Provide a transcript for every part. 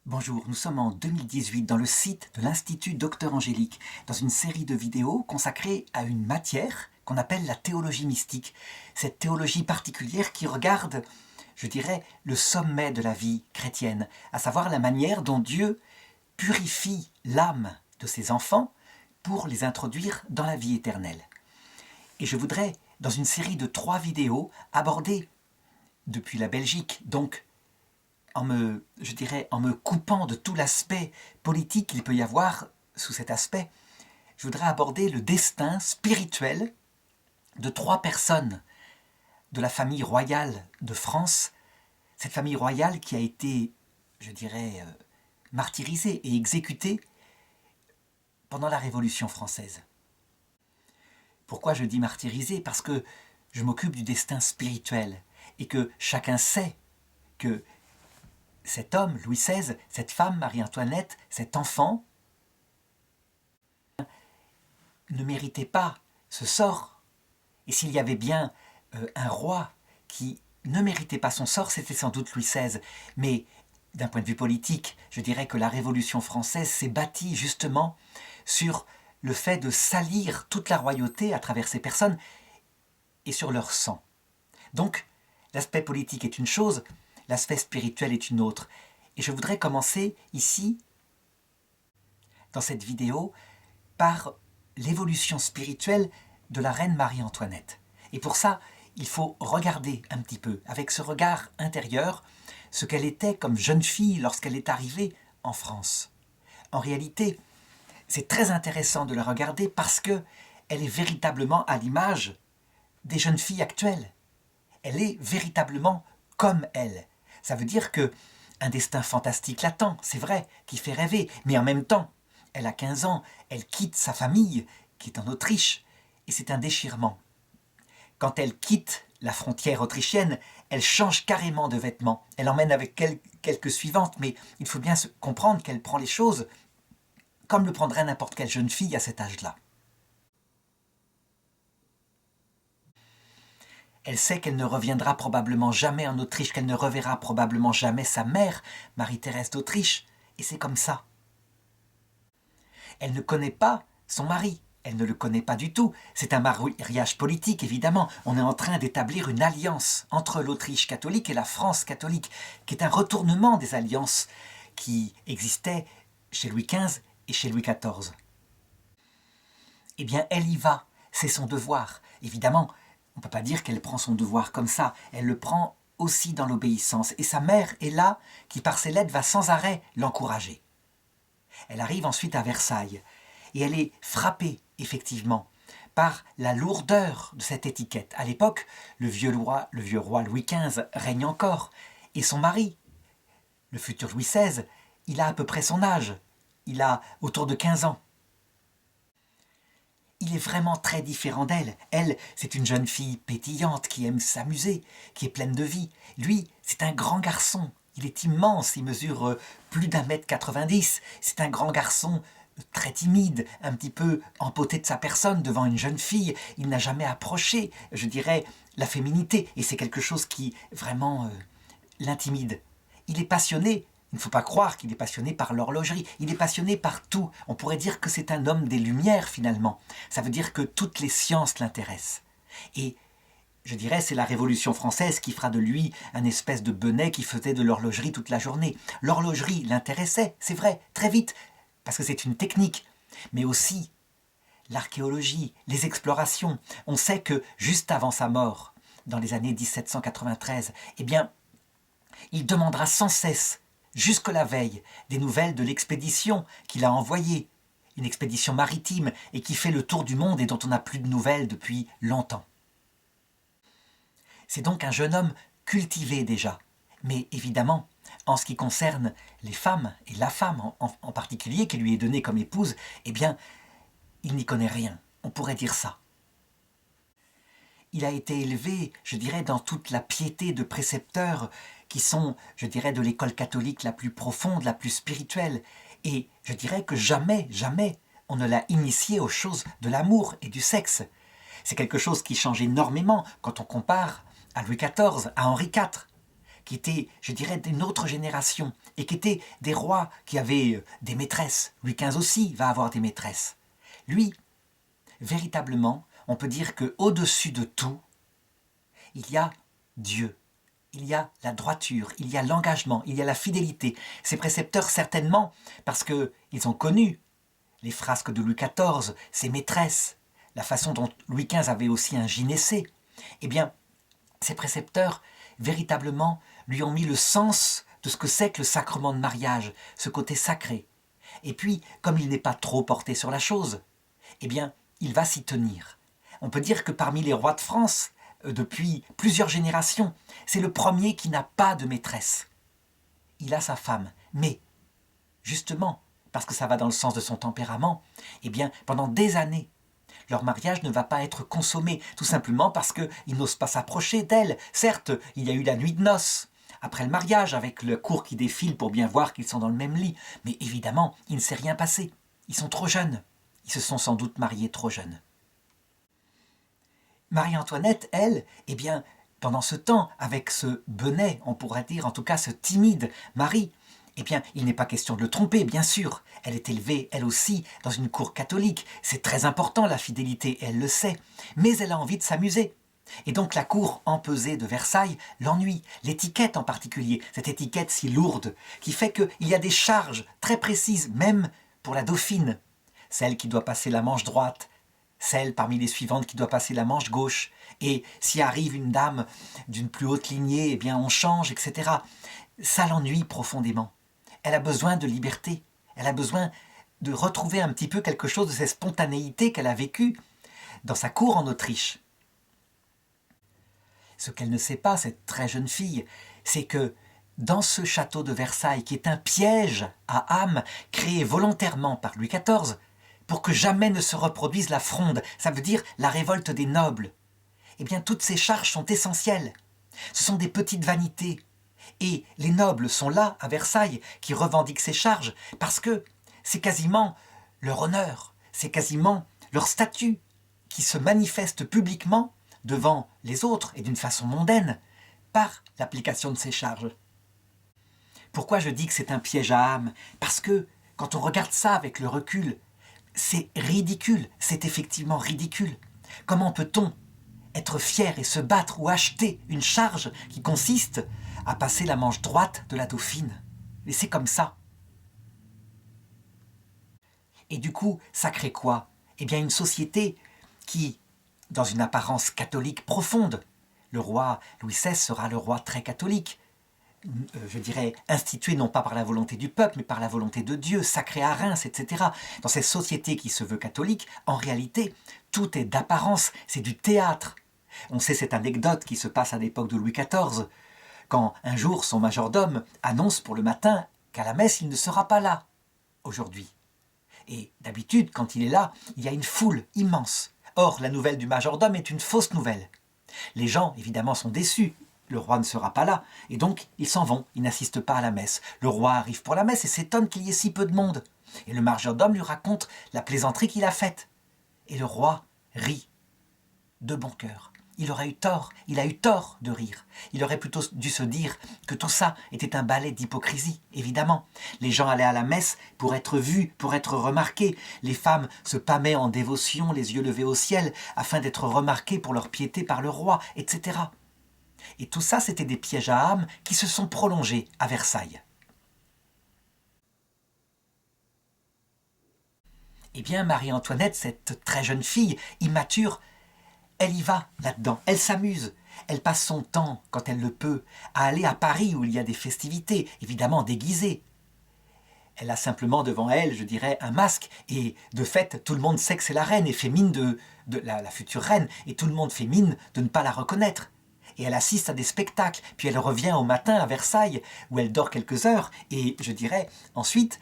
Bonjour, nous sommes en 2018 dans le site de l'Institut Docteur Angélique, dans une série de vidéos consacrée à une matière qu'on appelle la théologie mystique. Cette théologie particulière qui regarde, je dirais, le sommet de la vie chrétienne, à savoir la manière dont Dieu purifie l'âme de ses enfants pour les introduire dans la vie éternelle. Et je voudrais, dans une série de 3 vidéos, aborder, depuis la Belgique, donc en me coupant de tout l'aspect politique qu'il peut y avoir sous cet aspect, je voudrais aborder le destin spirituel de 3 personnes de la famille royale de France, cette famille royale qui a été, je dirais, martyrisée et exécutée pendant la Révolution française. Pourquoi je dis martyrisée? Parce que je m'occupe du destin spirituel et que chacun sait que cet homme, Louis XVI, cette femme, Marie-Antoinette, cet enfant, ne méritait pas ce sort. Et s'il y avait bien un roi qui ne méritait pas son sort, c'était sans doute Louis XVI. Mais d'un point de vue politique, je dirais que la Révolution française s'est bâtie justement sur le fait de salir toute la royauté à travers ces personnes et sur leur sang. Donc, l'aspect politique est une chose, l'aspect spirituel est une autre. Et je voudrais commencer ici, dans cette vidéo, par l'évolution spirituelle de la reine Marie-Antoinette. Et pour ça, il faut regarder un petit peu, avec ce regard intérieur, ce qu'elle était comme jeune fille lorsqu'elle est arrivée en France. En réalité, c'est très intéressant de la regarder parce qu'elle est véritablement à l'image des jeunes filles actuelles. Elle est véritablement comme elle. Ça veut dire qu'un destin fantastique l'attend, c'est vrai, qui fait rêver, mais en même temps, elle a 15 ans, elle quitte sa famille, qui est en Autriche, et c'est un déchirement. Quand elle quitte la frontière autrichienne, elle change carrément de vêtements. Elle emmène avec elle quelques suivantes, mais il faut bien comprendre qu'elle prend les choses comme le prendrait n'importe quelle jeune fille à cet âge-là. Elle sait qu'elle ne reviendra probablement jamais en Autriche, qu'elle ne reverra probablement jamais sa mère, Marie-Thérèse d'Autriche, et c'est comme ça. Elle ne connaît pas son mari, elle ne le connaît pas du tout. C'est un mariage politique, évidemment. On est en train d'établir une alliance entre l'Autriche catholique et la France catholique, qui est un retournement des alliances qui existaient chez Louis XV et chez Louis XIV. Eh bien, elle y va, c'est son devoir. Évidemment, on ne peut pas dire qu'elle prend son devoir comme ça, elle le prend aussi dans l'obéissance. Et sa mère est là, qui par ses lettres va sans arrêt l'encourager. Elle arrive ensuite à Versailles, et elle est frappée, effectivement, par la lourdeur de cette étiquette. À l'époque, le vieux roi Louis XV règne encore, et son mari, le futur Louis XVI, il a à peu près son âge, il a autour de 15 ans. Il est vraiment très différent d'elle. Elle, c'est une jeune fille pétillante qui aime s'amuser, qui est pleine de vie. Lui, c'est un grand garçon. Il est immense, il mesure plus d'1,90 m. C'est un grand garçon très timide, un petit peu empoté de sa personne devant une jeune fille. Il n'a jamais approché, je dirais, la féminité. Et c'est quelque chose qui vraiment l'intimide. Il est passionné. Il ne faut pas croire qu'il est passionné par l'horlogerie, il est passionné par tout. On pourrait dire que c'est un homme des Lumières finalement. Ça veut dire que toutes les sciences l'intéressent. Et je dirais c'est la Révolution française qui fera de lui un espèce de benet qui faisait de l'horlogerie toute la journée. L'horlogerie l'intéressait, c'est vrai, très vite, parce que c'est une technique. Mais aussi l'archéologie, les explorations. On sait que juste avant sa mort, dans les années 1793, eh bien, il demandera sans cesse jusque la veille, des nouvelles de l'expédition qu'il a envoyée, une expédition maritime et qui fait le tour du monde et dont on n'a plus de nouvelles depuis longtemps. C'est donc un jeune homme cultivé déjà, mais évidemment, en ce qui concerne les femmes, et la femme en particulier qui lui est donnée comme épouse, eh bien, il n'y connaît rien, on pourrait dire ça. Il a été élevé, je dirais, dans toute la piété de précepteurs qui sont, je dirais, de l'école catholique la plus profonde, la plus spirituelle. Et je dirais que jamais, jamais, on ne l'a initié aux choses de l'amour et du sexe. C'est quelque chose qui change énormément quand on compare à Louis XIV, à Henri IV. qui étaient, je dirais, d'une autre génération, et qui étaient des rois qui avaient des maîtresses. Louis XV aussi va avoir des maîtresses. Lui, véritablement, on peut dire qu'au-dessus de tout, il y a Dieu. Il y a la droiture, il y a l'engagement, il y a la fidélité. Ces précepteurs, certainement, parce qu'ils ont connu les frasques de Louis XIV, ses maîtresses, la façon dont Louis XV avait aussi un gynécée, eh bien, ces précepteurs, véritablement, lui ont mis le sens de ce que c'est que le sacrement de mariage, ce côté sacré. Et puis, comme il n'est pas trop porté sur la chose, eh bien, il va s'y tenir. On peut dire que parmi les rois de France, depuis plusieurs générations, c'est le premier qui n'a pas de maîtresse. Il a sa femme, mais, justement, parce que ça va dans le sens de son tempérament, eh bien, pendant des années, leur mariage ne va pas être consommé, tout simplement parce qu'il n'ose pas s'approcher d'elle. Certes, il y a eu la nuit de noces, après le mariage, avec le cour qui défile pour bien voir qu'ils sont dans le même lit, mais évidemment, il ne s'est rien passé. Ils sont trop jeunes. Ils se sont sans doute mariés trop jeunes. Marie-Antoinette, elle, eh bien, pendant ce temps, avec ce benêt, on pourrait dire, en tout cas ce timide mari, eh bien, il n'est pas question de le tromper, bien sûr. Elle est élevée, elle aussi, dans une cour catholique. C'est très important, la fidélité, elle le sait. Mais elle a envie de s'amuser. Et donc la cour empesée de Versailles l'ennuie. L'étiquette en particulier, cette étiquette si lourde, qui fait qu'il y a des charges très précises, même pour la dauphine. Celle qui doit passer la manche droite, celle parmi les suivantes qui doit passer la manche gauche. Et s'y arrive une dame d'une plus haute lignée, eh bien on change, etc. Ça l'ennuie profondément. Elle a besoin de liberté. Elle a besoin de retrouver un petit peu quelque chose de cette spontanéité qu'elle a vécue dans sa cour en Autriche. Ce qu'elle ne sait pas, cette très jeune fille, c'est que dans ce château de Versailles, qui est un piège à âme créé volontairement par Louis XIV, pour que jamais ne se reproduise la fronde, ça veut dire la révolte des nobles, eh bien toutes ces charges sont essentielles. Ce sont des petites vanités. Et les nobles sont là, à Versailles, qui revendiquent ces charges, parce que c'est quasiment leur honneur, c'est quasiment leur statut qui se manifeste publiquement devant les autres et d'une façon mondaine par l'application de ces charges. Pourquoi je dis que c'est un piège à âme? Parce que quand on regarde ça avec le recul, c'est ridicule, c'est effectivement ridicule. Comment peut-on être fier et se battre ou acheter une charge qui consiste à passer la manche droite de la dauphine? Et c'est comme ça. Et du coup, ça crée quoi? Eh bien, une société qui, dans une apparence catholique profonde, le roi Louis XVI sera le roi très catholique, je dirais, institué non pas par la volonté du peuple, mais par la volonté de Dieu, sacré à Reims, etc. Dans cette société qui se veut catholique, en réalité, tout est d'apparence, c'est du théâtre. On sait cette anecdote qui se passe à l'époque de Louis XIV, quand un jour son majordome annonce pour le matin qu'à la messe il ne sera pas là aujourd'hui. Et d'habitude, quand il est là, il y a une foule immense. Or, la nouvelle du majordome est une fausse nouvelle. Les gens, évidemment, sont déçus. Le roi ne sera pas là, et donc ils s'en vont, ils n'assistent pas à la messe. Le roi arrive pour la messe et s'étonne qu'il y ait si peu de monde. Et le majordome lui raconte la plaisanterie qu'il a faite. Et le roi rit, de bon cœur. Il a eu tort de rire. Il aurait plutôt dû se dire que tout ça était un ballet d'hypocrisie, évidemment. Les gens allaient à la messe pour être vus, pour être remarqués. Les femmes se pâmaient en dévotion, les yeux levés au ciel, afin d'être remarquées pour leur piété par le roi, etc. Et tout ça, c'était des pièges à âme qui se sont prolongés à Versailles. Eh bien, Marie-Antoinette, cette très jeune fille, immature, elle y va là-dedans, elle s'amuse. Elle passe son temps, quand elle le peut, à aller à Paris où il y a des festivités, évidemment déguisées. Elle a simplement devant elle, je dirais, un masque, et de fait, tout le monde sait que c'est la reine, et fait mine de la future reine, et tout le monde fait mine de ne pas la reconnaître. Et elle assiste à des spectacles, puis elle revient au matin à Versailles, où elle dort quelques heures, et je dirais, ensuite,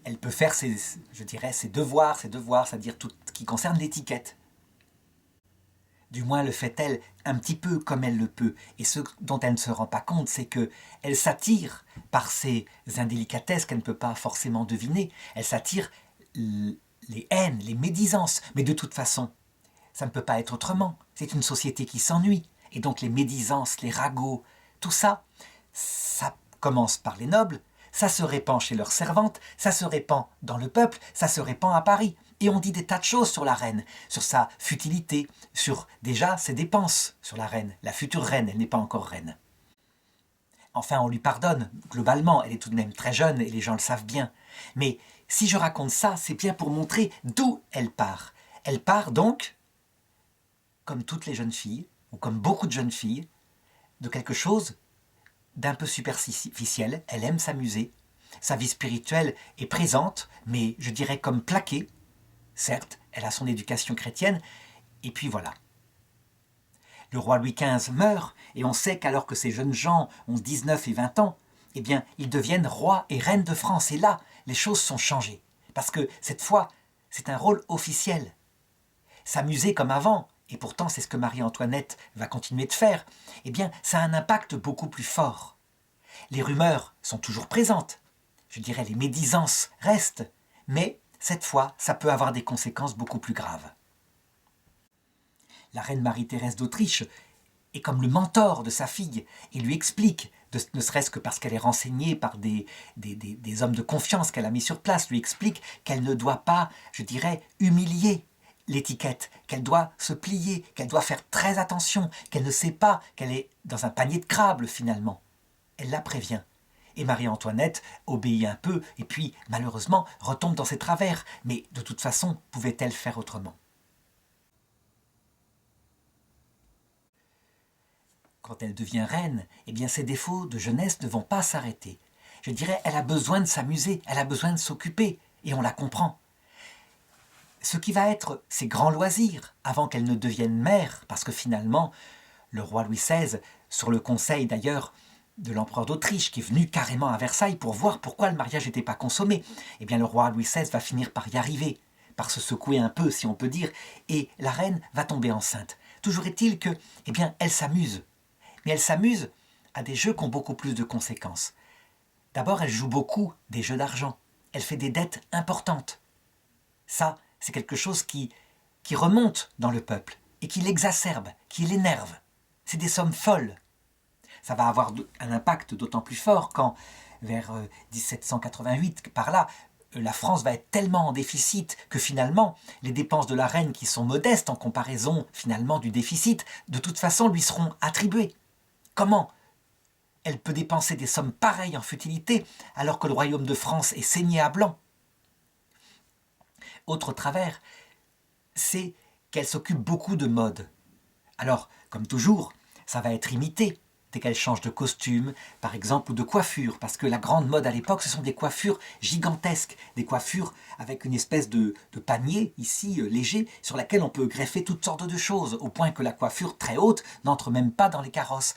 elle peut faire ses devoirs, c'est-à-dire tout ce qui concerne l'étiquette. Du moins le fait-elle un petit peu comme elle le peut. Et ce dont elle ne se rend pas compte, c'est qu'elle s'attire par ces indélicatesses qu'elle ne peut pas forcément deviner. Elle s'attire les haines, les médisances. Mais de toute façon, ça ne peut pas être autrement. C'est une société qui s'ennuie. Et donc les médisances, les ragots, tout ça, Ça commence par les nobles, ça se répand chez leurs servantes, ça se répand dans le peuple, ça se répand à Paris. Et on dit des tas de choses sur la reine, sur sa futilité, sur déjà ses dépenses sur la reine. La future reine, elle n'est pas encore reine. Enfin, on lui pardonne, globalement, elle est tout de même très jeune et les gens le savent bien. Mais si je raconte ça, c'est bien pour montrer d'où elle part. Elle part donc, comme toutes les jeunes filles, ou comme beaucoup de jeunes filles, de quelque chose d'un peu superficiel. Elle aime s'amuser. Sa vie spirituelle est présente, mais je dirais comme plaquée. Certes, elle a son éducation chrétienne, et puis voilà. Le roi Louis XV meurt, et on sait qu'alors que ces jeunes gens ont 19 et 20 ans, eh bien, ils deviennent roi et reine de France. Et là, les choses sont changées. Parce que cette fois, c'est un rôle officiel. S'amuser comme avant, et pourtant c'est ce que Marie-Antoinette va continuer de faire, eh bien, ça a un impact beaucoup plus fort. Les rumeurs sont toujours présentes. Je dirais les médisances restent. Mais cette fois, ça peut avoir des conséquences beaucoup plus graves. La reine Marie-Thérèse d'Autriche est comme le mentor de sa fille et lui explique, ne serait-ce que parce qu'elle est renseignée par des hommes de confiance qu'elle a mis sur place, lui explique qu'elle ne doit pas, je dirais, humilier l'étiquette, qu'elle doit se plier, qu'elle doit faire très attention, qu'elle ne sait pas qu'elle est dans un panier de crabes finalement. Elle la prévient. Et Marie-Antoinette obéit un peu et puis, malheureusement, retombe dans ses travers. Mais de toute façon, pouvait-elle faire autrement ? Quand elle devient reine, eh bien ses défauts de jeunesse ne vont pas s'arrêter. Je dirais, elle a besoin de s'amuser, elle a besoin de s'occuper, et on la comprend. Ce qui va être ses grands loisirs, avant qu'elle ne devienne mère, parce que finalement, le roi Louis XVI, sur le conseil d'ailleurs de l'empereur d'Autriche, qui est venu carrément à Versailles pour voir pourquoi le mariage n'était pas consommé, eh bien le roi Louis XVI va finir par y arriver, par se secouer un peu, si on peut dire, et la reine va tomber enceinte. Toujours est-il que, eh bien, elle s'amuse. Mais elle s'amuse à des jeux qui ont beaucoup plus de conséquences. D'abord, elle joue beaucoup des jeux d'argent. Elle fait des dettes importantes. Ça, c'est quelque chose qui remonte dans le peuple et qui l'exacerbe, qui l'énerve. C'est des sommes folles. Ça va avoir un impact d'autant plus fort quand, vers 1788, par là, la France va être tellement en déficit que finalement, les dépenses de la reine, qui sont modestes en comparaison finalement du déficit, de toute façon lui seront attribuées. Comment elle peut dépenser des sommes pareilles en futilité alors que le royaume de France est saigné à blanc ? Autre travers, c'est qu'elle s'occupe beaucoup de mode. Alors, comme toujours, ça va être imité dès qu'elle change de costume, par exemple, ou de coiffure, parce que la grande mode à l'époque, ce sont des coiffures gigantesques, des coiffures avec une espèce de panier, ici, léger, sur laquelle on peut greffer toutes sortes de choses, au point que la coiffure très haute n'entre même pas dans les carrosses.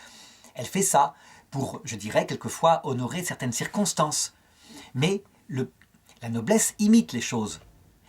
Elle fait ça pour, je dirais, quelquefois honorer certaines circonstances. Mais la noblesse imite les choses.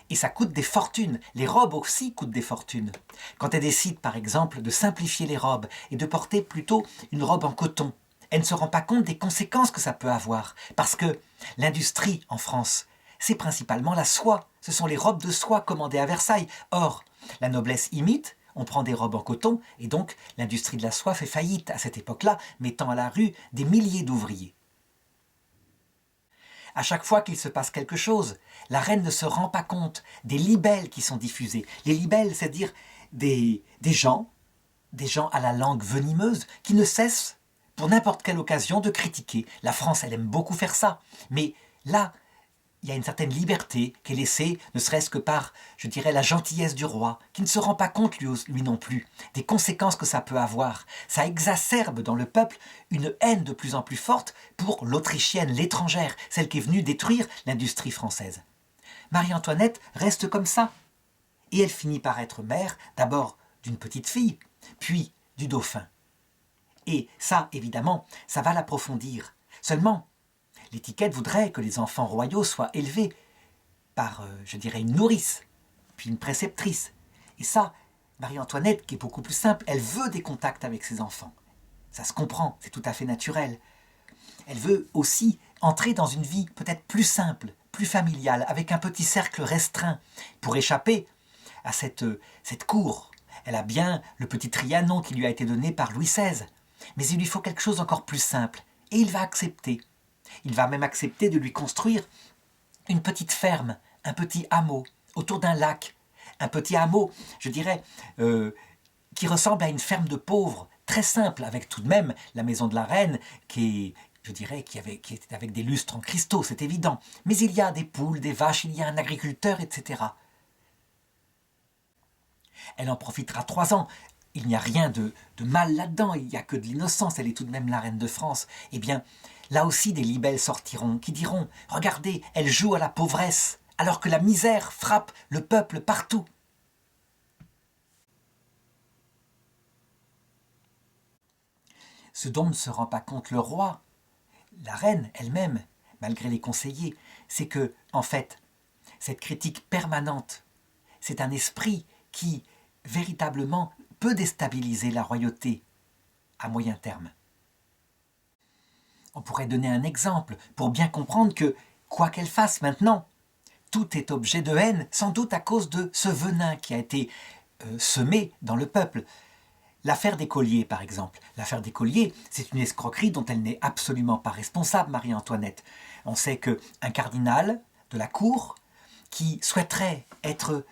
Et ça coûte des fortunes. Les robes aussi coûtent des fortunes. Quand elle décide, par exemple, de simplifier les robes et de porter plutôt une robe en coton, elle ne se rend pas compte des conséquences que ça peut avoir. Parce que l'industrie en France, c'est principalement la soie. Ce sont les robes de soie commandées à Versailles. Or, la noblesse imite, on prend des robes en coton, et donc l'industrie de la soie fait faillite à cette époque-là, mettant à la rue des milliers d'ouvriers. À chaque fois qu'il se passe quelque chose, la reine ne se rend pas compte des libelles qui sont diffusés. Les libelles, c'est-à-dire des gens à la langue venimeuse, qui ne cessent, pour n'importe quelle occasion, de critiquer. La France, elle aime beaucoup faire ça. Mais là, il y a une certaine liberté qui est laissée, ne serait-ce que par, je dirais, la gentillesse du roi, qui ne se rend pas compte lui non plus des conséquences que ça peut avoir. Ça exacerbe dans le peuple une haine de plus en plus forte pour l'Autrichienne, l'étrangère, celle qui est venue détruire l'industrie française. Marie-Antoinette reste comme ça. Et elle finit par être mère, d'abord d'une petite fille, puis du dauphin. Et ça, évidemment, ça va l'approfondir. Seulement, l'étiquette voudrait que les enfants royaux soient élevés par, je dirais, une nourrice, puis une préceptrice. Et ça, Marie-Antoinette, qui est beaucoup plus simple, elle veut des contacts avec ses enfants. Ça se comprend, c'est tout à fait naturel. Elle veut aussi entrer dans une vie peut-être plus simple, plus familiale, avec un petit cercle restreint, pour échapper à cette cour. Elle a bien le petit Trianon qui lui a été donné par Louis XVI, mais il lui faut quelque chose encore plus simple. Et il va accepter. Il va même accepter de lui construire une petite ferme, un petit hameau, autour d'un lac. Un petit hameau, je dirais, qui ressemble à une ferme de pauvres, très simple, avec tout de même la maison de la reine, qui est, je dirais, qui était avec des lustres en cristaux, c'est évident. Mais il y a des poules, des vaches, il y a un agriculteur, etc. Elle en profitera 3 ans. Il n'y a rien de mal là-dedans, il n'y a que de l'innocence, elle est tout de même la reine de France. Eh bien, là aussi des libelles sortiront, qui diront « Regardez, elle joue à la pauvresse, alors que la misère frappe le peuple partout. » Ce dont ne se rend pas compte le roi, la reine elle-même, malgré les conseillers, c'est que, en fait, cette critique permanente, c'est un esprit qui, véritablement, peut déstabiliser la royauté à moyen terme. On pourrait donner un exemple pour bien comprendre que, quoi qu'elle fasse maintenant, tout est objet de haine, sans doute à cause de ce venin qui a été semé dans le peuple. L'affaire des colliers, par exemple. L'affaire des colliers, c'est une escroquerie dont elle n'est absolument pas responsable, Marie-Antoinette. On sait qu'un cardinal de la cour qui souhaiterait être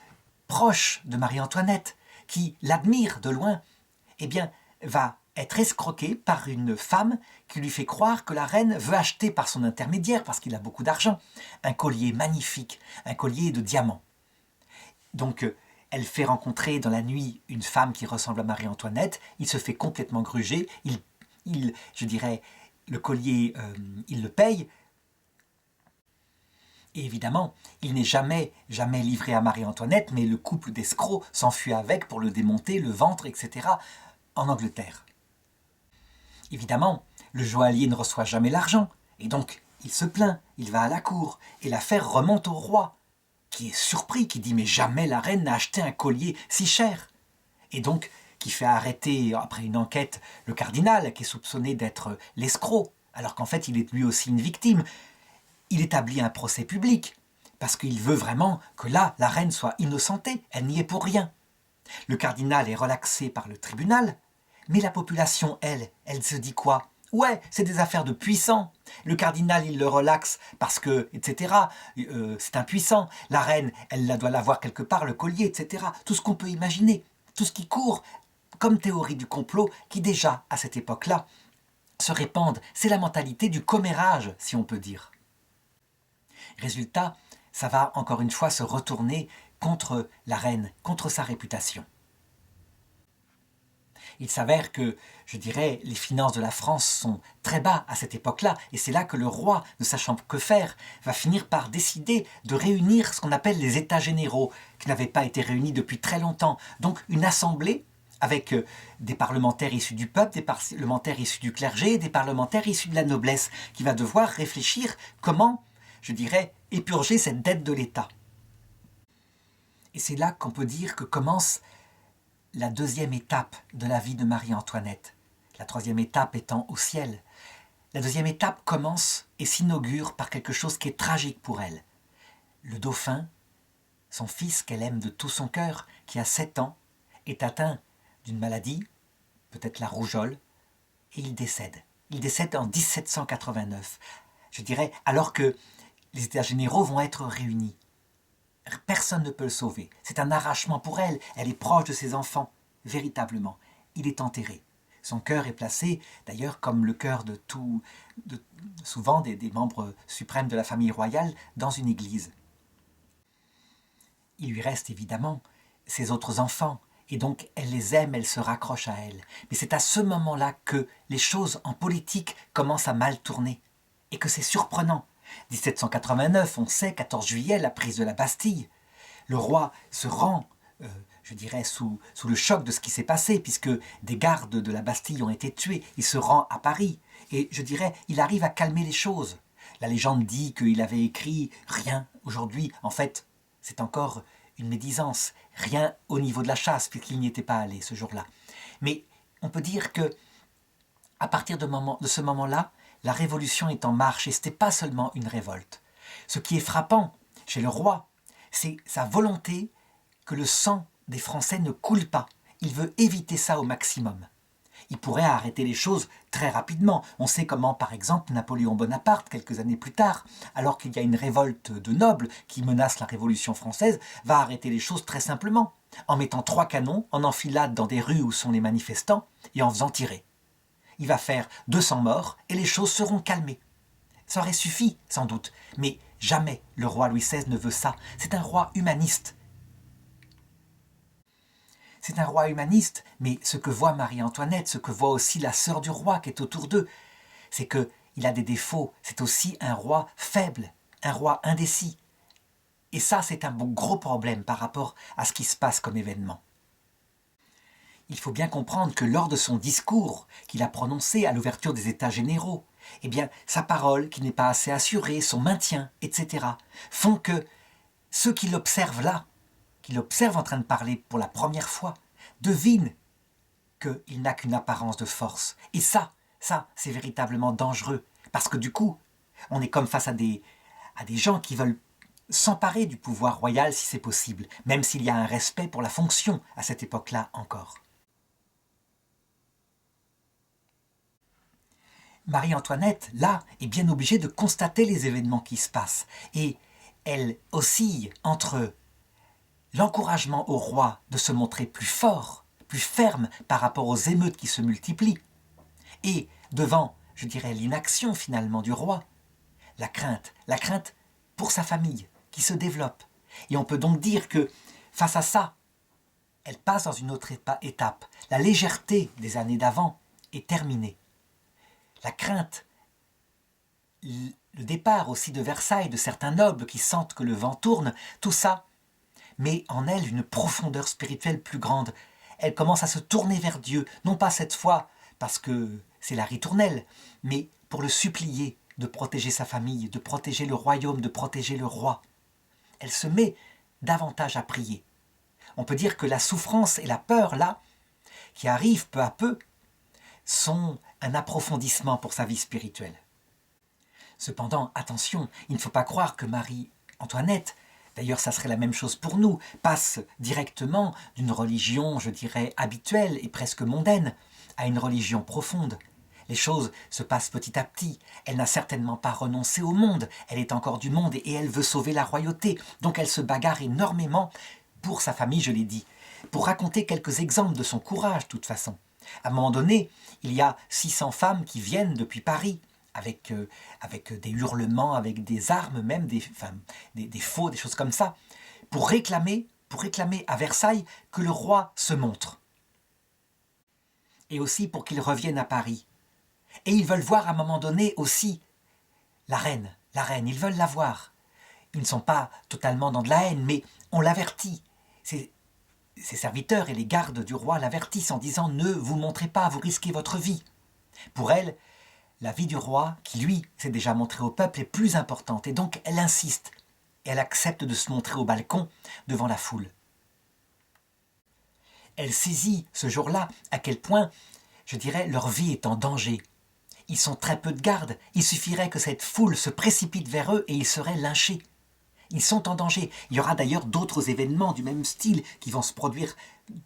proche de Marie-Antoinette, qui l'admire de loin, eh bien, va être escroqué par une femme qui lui fait croire que la reine veut acheter par son intermédiaire, parce qu'il a beaucoup d'argent, un collier magnifique, un collier de diamants. Donc, elle fait rencontrer dans la nuit une femme qui ressemble à Marie-Antoinette, il se fait complètement gruger, je dirais, le collier, il le paye, et évidemment, il n'est jamais livré à Marie-Antoinette, mais le couple d'escrocs s'enfuit avec pour le démonter, le vendre, etc., en Angleterre. Évidemment, le joaillier ne reçoit jamais l'argent, et donc il se plaint, il va à la cour, et l'affaire remonte au roi, qui est surpris, qui dit « mais jamais la reine n'a acheté un collier si cher !» Et donc, qui fait arrêter, après une enquête, le cardinal, qui est soupçonné d'être l'escroc, alors qu'en fait il est lui aussi une victime. Il établit un procès public, parce qu'il veut vraiment que là, la reine soit innocentée, elle n'y est pour rien. Le cardinal est relaxé par le tribunal, mais la population, elle se dit quoi ? Ouais, c'est des affaires de puissants. Le cardinal, il le relaxe parce que, etc., c'est un puissant. La reine, elle doit l'avoir quelque part, le collier, etc. Tout ce qu'on peut imaginer, tout ce qui court comme théorie du complot, qui déjà, à cette époque-là, se répandent. C'est la mentalité du commérage, si on peut dire. Résultat, ça va encore une fois se retourner contre la reine, contre sa réputation. Il s'avère que, je dirais, les finances de la France sont très bas à cette époque-là, et c'est là que le roi, ne sachant que faire, va finir par décider de réunir ce qu'on appelle les États généraux, qui n'avaient pas été réunis depuis très longtemps. Donc une assemblée avec des parlementaires issus du peuple, des parlementaires issus du clergé, des parlementaires issus de la noblesse, qui va devoir réfléchir comment, je dirais, épurger cette dette de l'État. Et c'est là qu'on peut dire que commence la deuxième étape de la vie de Marie-Antoinette, la troisième étape étant au ciel. La deuxième étape commence et s'inaugure par quelque chose qui est tragique pour elle. Le dauphin, son fils qu'elle aime de tout son cœur, qui a 7 ans, est atteint d'une maladie, peut-être la rougeole, et il décède. Il décède en 1789, je dirais, alors que les États généraux vont être réunis. Personne ne peut le sauver. C'est un arrachement pour elle. Elle est proche de ses enfants, véritablement. Il est enterré. Son cœur est placé, d'ailleurs, comme le cœur souvent des membres suprêmes de la famille royale, dans une église. Il lui reste évidemment ses autres enfants, et donc elle les aime, elle se raccroche à elles. Mais c'est à ce moment-là que les choses en politique commencent à mal tourner, et que c'est surprenant. 1789, on sait, 14 juillet, la prise de la Bastille. Le roi se rend, je dirais, sous le choc de ce qui s'est passé, puisque des gardes de la Bastille ont été tués. Il se rend à Paris, et je dirais, il arrive à calmer les choses. La légende dit qu'il avait écrit « rien » aujourd'hui. En fait, c'est encore une médisance. Rien au niveau de la chasse, puisqu'il n'y était pas allé ce jour-là. Mais on peut dire que, à partir de ce moment-là, la révolution est en marche, et ce n'était pas seulement une révolte. Ce qui est frappant chez le roi, c'est sa volonté que le sang des Français ne coule pas. Il veut éviter ça au maximum. il pourrait arrêter les choses très rapidement. On sait comment, par exemple, Napoléon Bonaparte, quelques années plus tard, alors qu'il y a une révolte de nobles qui menace la Révolution française, va arrêter les choses très simplement, en mettant 3 canons en enfilade dans des rues où sont les manifestants et en faisant tirer. Il va faire 200 morts et les choses seront calmées. Ça aurait suffi, sans doute, mais jamais le roi Louis XVI ne veut ça. C'est un roi humaniste. C'est un roi humaniste, mais ce que voit Marie-Antoinette, ce que voit aussi la sœur du roi qui est autour d'eux, c'est qu'il a des défauts. C'est aussi un roi faible, un roi indécis. Et ça, c'est un gros problème par rapport à ce qui se passe comme événement. Il faut bien comprendre que lors de son discours qu'il a prononcé à l'ouverture des États généraux, eh bien, sa parole, qui n'est pas assez assurée, son maintien, etc., font que ceux qui l'observent là, qui l'observent en train de parler pour la première fois, devinent qu'il n'a qu'une apparence de force. Et ça, c'est véritablement dangereux. Parce que du coup, on est comme face à des gens qui veulent s'emparer du pouvoir royal si c'est possible, même s'il y a un respect pour la fonction à cette époque-là encore. Marie-Antoinette, là, est bien obligée de constater les événements qui se passent. Et elle oscille entre l'encouragement au roi de se montrer plus fort, plus ferme par rapport aux émeutes qui se multiplient, et devant, je dirais, l'inaction finalement du roi, la crainte pour sa famille qui se développe. Et on peut donc dire que face à ça, elle passe dans une autre étape. La légèreté des années d'avant est terminée. La crainte, le départ aussi de Versailles, de certains nobles qui sentent que le vent tourne, tout ça met en elle une profondeur spirituelle plus grande. Elle commence à se tourner vers Dieu, non pas cette fois parce que c'est la ritournelle, mais pour le supplier de protéger sa famille, de protéger le royaume, de protéger le roi. Elle se met davantage à prier. On peut dire que la souffrance et la peur, là, qui arrivent peu à peu, sont un approfondissement pour sa vie spirituelle. Cependant, attention, il ne faut pas croire que Marie-Antoinette, d'ailleurs ça serait la même chose pour nous, passe directement d'une religion, je dirais, habituelle et presque mondaine, à une religion profonde. Les choses se passent petit à petit. Elle n'a certainement pas renoncé au monde, elle est encore du monde et elle veut sauver la royauté, donc elle se bagarre énormément pour sa famille, je l'ai dit, pour raconter quelques exemples de son courage, de toute façon. À un moment donné, il y a 600 femmes qui viennent depuis Paris, avec des hurlements, avec des armes même, des faux, des choses comme ça, pour réclamer à Versailles que le roi se montre. Et aussi pour qu'il revienne à Paris. Et ils veulent voir à un moment donné aussi la reine, ils veulent la voir. Ils ne sont pas totalement dans de la haine, mais on l'avertit. Ses serviteurs et les gardes du roi l'avertissent en disant « Ne vous montrez pas, vous risquez votre vie ». Pour elle, la vie du roi, qui lui s'est déjà montré au peuple, est plus importante. Et donc elle insiste. Et elle accepte de se montrer au balcon devant la foule. Elle saisit ce jour-là à quel point, je dirais, leur vie est en danger. Ils sont très peu de gardes. Il suffirait que cette foule se précipite vers eux et ils seraient lynchés. Ils sont en danger. Il y aura d'ailleurs d'autres événements du même style qui vont se produire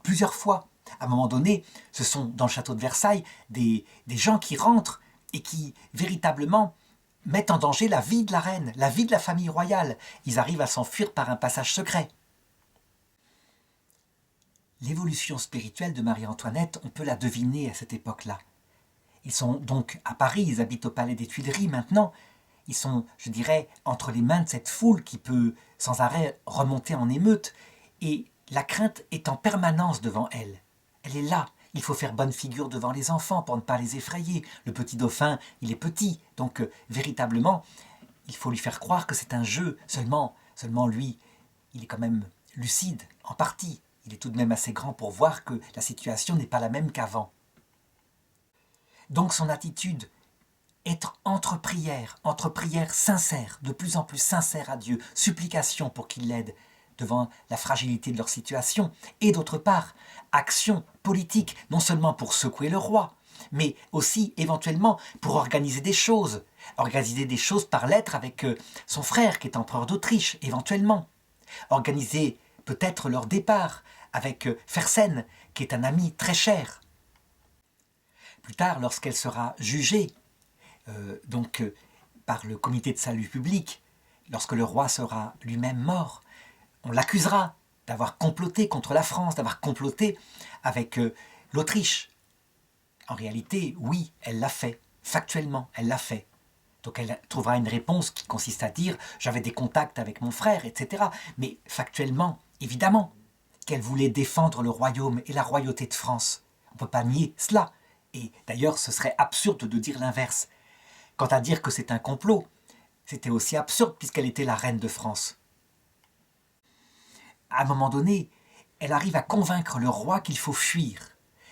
plusieurs fois. À un moment donné, ce sont dans le château de Versailles des gens qui rentrent et qui véritablement mettent en danger la vie de la reine, la vie de la famille royale. Ils arrivent à s'enfuir par un passage secret. L'évolution spirituelle de Marie-Antoinette, on peut la deviner à cette époque-là. Ils sont donc à Paris, ils habitent au palais des Tuileries maintenant. Ils sont, je dirais, entre les mains de cette foule qui peut sans arrêt remonter en émeute. Et la crainte est en permanence devant elle. Elle est là. Il faut faire bonne figure devant les enfants pour ne pas les effrayer. Le petit dauphin, il est petit. Donc, véritablement, il faut lui faire croire que c'est un jeu. Seulement lui, il est quand même lucide, en partie. Il est tout de même assez grand pour voir que la situation n'est pas la même qu'avant. Donc son attitude, être entre prières sincères, de plus en plus sincères à Dieu, supplication pour qu'il l'aide devant la fragilité de leur situation, et d'autre part, action politique, non seulement pour secouer le roi, mais aussi éventuellement pour organiser des choses par lettre avec son frère qui est empereur d'Autriche, éventuellement, organiser peut-être leur départ avec Fersen, qui est un ami très cher. plus tard, lorsqu'elle sera jugée, par le comité de salut public, lorsque le roi sera lui-même mort, on l'accusera d'avoir comploté contre la France, d'avoir comploté avec l'Autriche. En réalité, oui, elle l'a fait. Factuellement, elle l'a fait. Donc elle trouvera une réponse qui consiste à dire « j'avais des contacts avec mon frère, etc. » Mais factuellement, évidemment, qu'elle voulait défendre le royaume et la royauté de France. On ne peut pas nier cela. Et d'ailleurs, ce serait absurde de dire l'inverse. Quant à dire que c'est un complot, c'était aussi absurde puisqu'elle était la reine de France. À un moment donné, elle arrive à convaincre le roi qu'il faut fuir,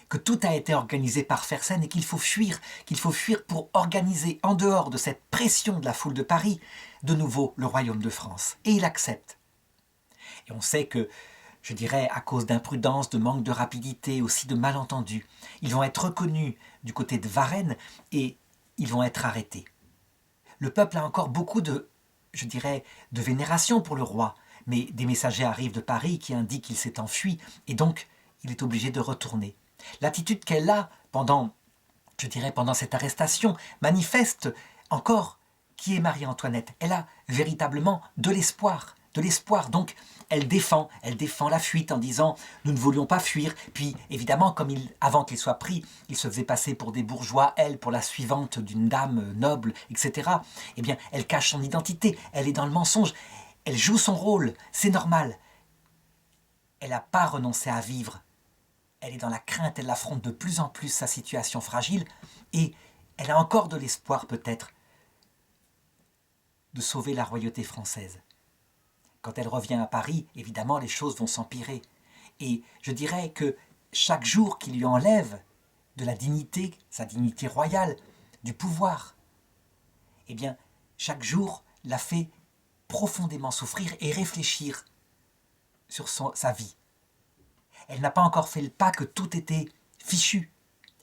que tout a été organisé par Fersen et qu'il faut fuir pour organiser, en dehors de cette pression de la foule de Paris, de nouveau le royaume de France. Et il accepte. Et on sait que, je dirais, à cause d'imprudence, de manque de rapidité, aussi de malentendus, ils vont être reconnus du côté de Varennes et ils vont être arrêtés. Le peuple a encore beaucoup de vénération pour le roi, mais des messagers arrivent de Paris qui indiquent qu'il s'est enfui, et donc il est obligé de retourner. L'attitude qu'elle a pendant cette arrestation manifeste encore qui est Marie-Antoinette. Elle a véritablement de l'espoir. Donc elle défend la fuite en disant « nous ne voulions pas fuir ». Puis évidemment, avant qu'il soit pris, il se faisait passer pour des bourgeois, elle pour la suivante d'une dame noble, etc. Eh bien, elle cache son identité, elle est dans le mensonge, elle joue son rôle, c'est normal. Elle n'a pas renoncé à vivre. Elle est dans la crainte, elle affronte de plus en plus sa situation fragile et elle a encore de l'espoir peut-être de sauver la royauté française. Quand elle revient à Paris, évidemment, les choses vont s'empirer. Et je dirais que chaque jour qui lui enlève de la dignité, sa dignité royale, du pouvoir, eh bien, chaque jour la fait profondément souffrir et réfléchir sur sa vie. Elle n'a pas encore fait le pas que tout était fichu.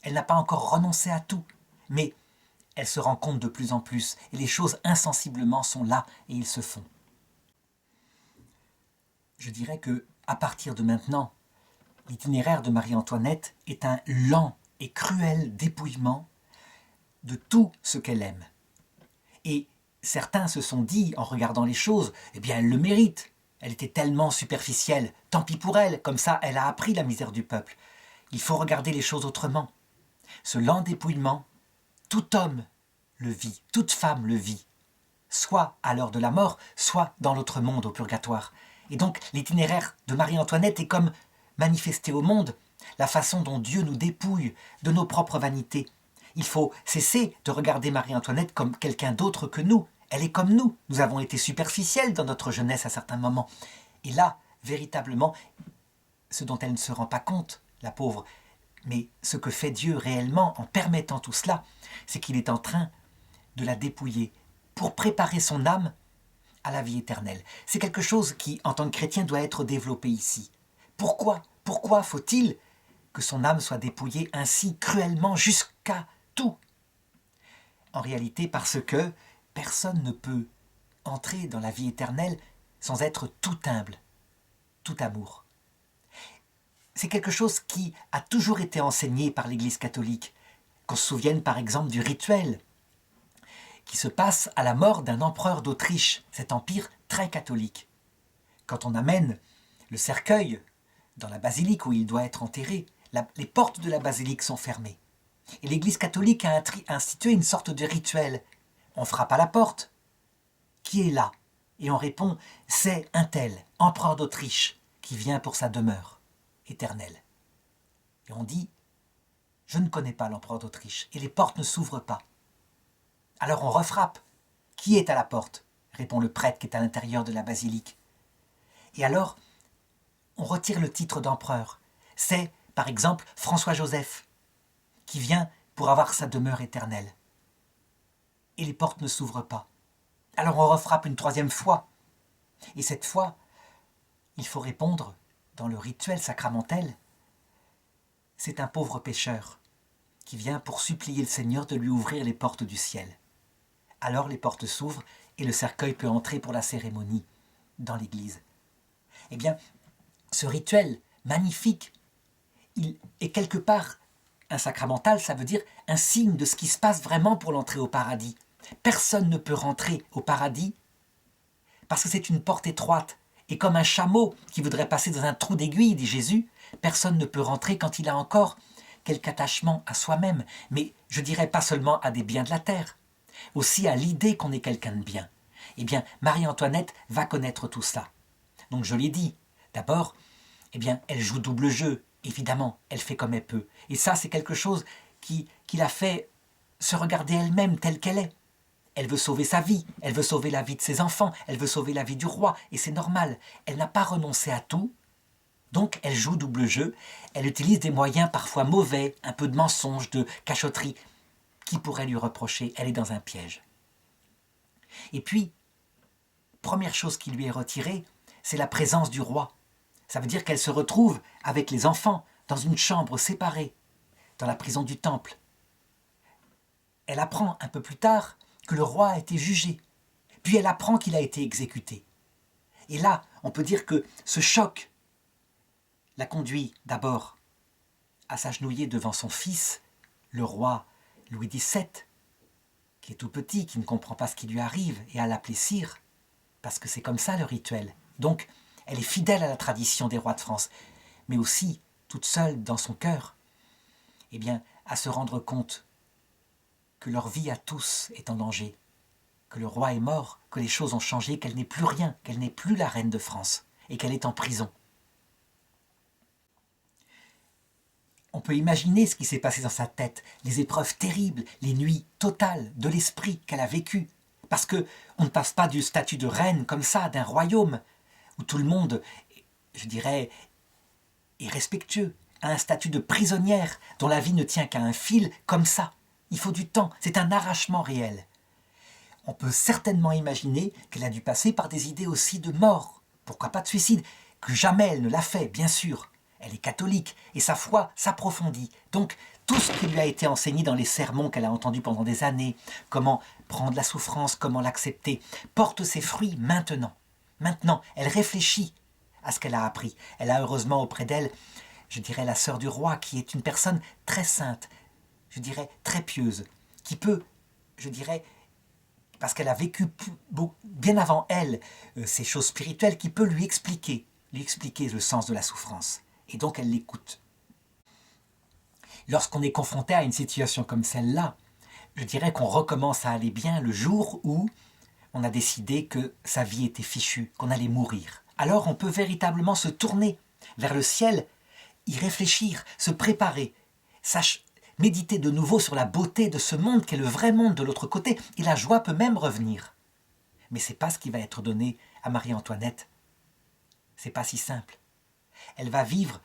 Elle n'a pas encore renoncé à tout. Mais elle se rend compte de plus en plus. Et les choses insensiblement sont là et ils se font. Je dirais que, à partir de maintenant, l'itinéraire de Marie-Antoinette est un lent et cruel dépouillement de tout ce qu'elle aime. Et certains se sont dit, en regardant les choses, eh bien elle le mérite. Elle était tellement superficielle, tant pis pour elle, comme ça elle a appris la misère du peuple. Il faut regarder les choses autrement. Ce lent dépouillement, tout homme le vit, toute femme le vit, soit à l'heure de la mort, soit dans l'autre monde, au purgatoire. Et donc l'itinéraire de Marie-Antoinette est comme manifester au monde la façon dont Dieu nous dépouille de nos propres vanités. Il faut cesser de regarder Marie-Antoinette comme quelqu'un d'autre que nous. Elle est comme nous. Nous avons été superficiels dans notre jeunesse à certains moments. Et là, véritablement, ce dont elle ne se rend pas compte, la pauvre, mais ce que fait Dieu réellement en permettant tout cela, c'est qu'il est en train de la dépouiller pour préparer son âme à la vie éternelle. C'est quelque chose qui, en tant que chrétien, doit être développé ici. Pourquoi faut-il que son âme soit dépouillée ainsi cruellement jusqu'à tout? En réalité, parce que personne ne peut entrer dans la vie éternelle sans être tout humble, tout amour. C'est quelque chose qui a toujours été enseigné par l'Église catholique. Qu'on se souvienne par exemple du rituel qui se passe à la mort d'un empereur d'Autriche, cet empire très catholique. Quand on amène le cercueil dans la basilique où il doit être enterré, les portes de la basilique sont fermées. Et l'Église catholique a institué une sorte de rituel. On frappe à la porte. Qui est là? Et on répond, c'est un tel, empereur d'Autriche, qui vient pour sa demeure éternelle. Et on dit, je ne connais pas l'empereur d'Autriche, et les portes ne s'ouvrent pas. Alors on refrappe. Qui est à la porte? Répond le prêtre qui est à l'intérieur de la basilique. Et alors, on retire le titre d'empereur. C'est, par exemple, François-Joseph, qui vient pour avoir sa demeure éternelle. Et les portes ne s'ouvrent pas. Alors on refrappe une troisième fois. Et cette fois, il faut répondre, dans le rituel sacramentel, c'est un pauvre pécheur qui vient pour supplier le Seigneur de lui ouvrir les portes du ciel. Alors les portes s'ouvrent et le cercueil peut entrer pour la cérémonie dans l'église. Eh bien, ce rituel magnifique, il est quelque part un sacramental, ça veut dire un signe de ce qui se passe vraiment pour l'entrée au paradis. Personne ne peut rentrer au paradis parce que c'est une porte étroite. Et comme un chameau qui voudrait passer dans un trou d'aiguille, dit Jésus, personne ne peut rentrer quand il a encore quelque attachement à soi-même. Mais je dirais pas seulement à des biens de la terre, aussi à l'idée qu'on est quelqu'un de bien. Eh bien, Marie-Antoinette va connaître tout ça. Donc je l'ai dit, d'abord, eh bien, elle joue double jeu, évidemment, elle fait comme elle peut. Et ça, c'est quelque chose qui la fait se regarder elle-même telle qu'elle est. Elle veut sauver sa vie, elle veut sauver la vie de ses enfants, elle veut sauver la vie du roi, et c'est normal. Elle n'a pas renoncé à tout, donc elle joue double jeu. Elle utilise des moyens parfois mauvais, un peu de mensonge, de cachotterie. Qui pourrait lui reprocher? Elle est dans un piège. Et puis, première chose qui lui est retirée, c'est la présence du roi. Ça veut dire qu'elle se retrouve avec les enfants dans une chambre séparée, dans la prison du Temple. Elle apprend un peu plus tard que le roi a été jugé, puis elle apprend qu'il a été exécuté. Et là, on peut dire que ce choc la conduit d'abord à s'agenouiller devant son fils, le roi Louis XVII, qui est tout petit, qui ne comprend pas ce qui lui arrive, et à l'appeler sire, parce que c'est comme ça le rituel. Donc, elle est fidèle à la tradition des rois de France, mais aussi, toute seule dans son cœur, eh bien, à se rendre compte que leur vie à tous est en danger, que le roi est mort, que les choses ont changé, qu'elle n'est plus rien, qu'elle n'est plus la reine de France, et qu'elle est en prison. On peut imaginer ce qui s'est passé dans sa tête, les épreuves terribles, les nuits totales de l'esprit qu'elle a vécues. Parce que on ne passe pas du statut de reine comme ça, d'un royaume, où tout le monde, je dirais, est respectueux, à un statut de prisonnière dont la vie ne tient qu'à un fil, comme ça. Il faut du temps, c'est un arrachement réel. On peut certainement imaginer qu'elle a dû passer par des idées aussi de mort, pourquoi pas de suicide, que jamais elle ne l'a fait, bien sûr. Elle est catholique et sa foi s'approfondit. Donc, tout ce qui lui a été enseigné dans les sermons qu'elle a entendus pendant des années, comment prendre la souffrance, comment l'accepter, porte ses fruits maintenant. Maintenant, elle réfléchit à ce qu'elle a appris. Elle a heureusement auprès d'elle, je dirais, la sœur du roi, qui est une personne très sainte, je dirais très pieuse, qui peut, je dirais, parce qu'elle a vécu bien avant elle ces choses spirituelles, qui peut lui expliquer le sens de la souffrance. Et donc elle l'écoute. Lorsqu'on est confronté à une situation comme celle-là, je dirais qu'on recommence à aller bien le jour où on a décidé que sa vie était fichue, qu'on allait mourir. Alors on peut véritablement se tourner vers le ciel, y réfléchir, se préparer, méditer de nouveau sur la beauté de ce monde qui est le vrai monde de l'autre côté, et la joie peut même revenir. Mais ce n'est pas ce qui va être donné à Marie-Antoinette. Ce n'est pas si simple. Elle va vivre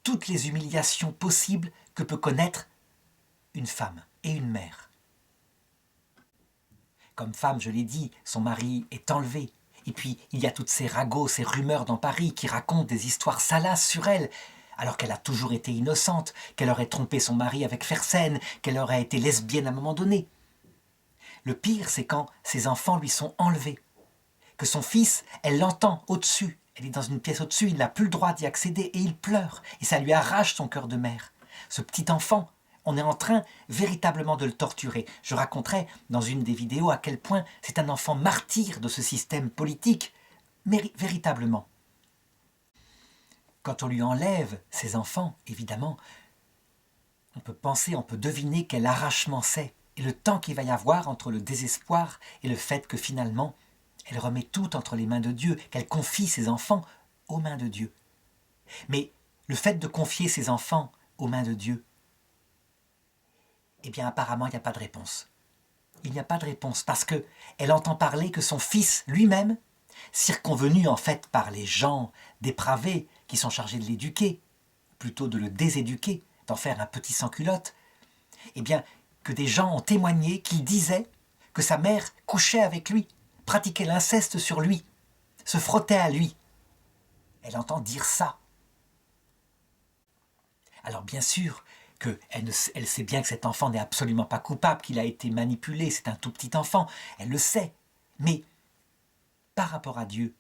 toutes les humiliations possibles que peut connaître une femme et une mère. Comme femme, je l'ai dit, son mari est enlevé. Et puis, il y a toutes ces ragots, ces rumeurs dans Paris qui racontent des histoires salaces sur elle, alors qu'elle a toujours été innocente, qu'elle aurait trompé son mari avec Fersen, qu'elle aurait été lesbienne à un moment donné. Le pire, c'est quand ses enfants lui sont enlevés, que son fils, elle l'entend au-dessus, elle est dans une pièce au-dessus, il n'a plus le droit d'y accéder et il pleure, et ça lui arrache son cœur de mère. Ce petit enfant, on est en train véritablement de le torturer. Je raconterai dans une des vidéos à quel point c'est un enfant martyr de ce système politique, mais véritablement. Quand on lui enlève ses enfants, évidemment, on peut penser, on peut deviner quel arrachement c'est, et le temps qu'il va y avoir entre le désespoir et le fait que finalement, elle remet tout entre les mains de Dieu, qu'elle confie ses enfants aux mains de Dieu. Mais le fait de confier ses enfants aux mains de Dieu, eh bien apparemment il n'y a pas de réponse. Il n'y a pas de réponse parce qu'elle entend parler que son fils lui-même, circonvenu en fait par les gens dépravés qui sont chargés de l'éduquer, plutôt de le déséduquer, d'en faire un petit sans-culotte, eh bien que des gens ont témoigné qu'il disait que sa mère couchait avec lui, pratiquait l'inceste sur lui, se frottait à lui. Elle entend dire ça. Alors bien sûr qu'elle sait bien que cet enfant n'est absolument pas coupable, qu'il a été manipulé, c'est un tout petit enfant, elle le sait. Mais par rapport à Dieu,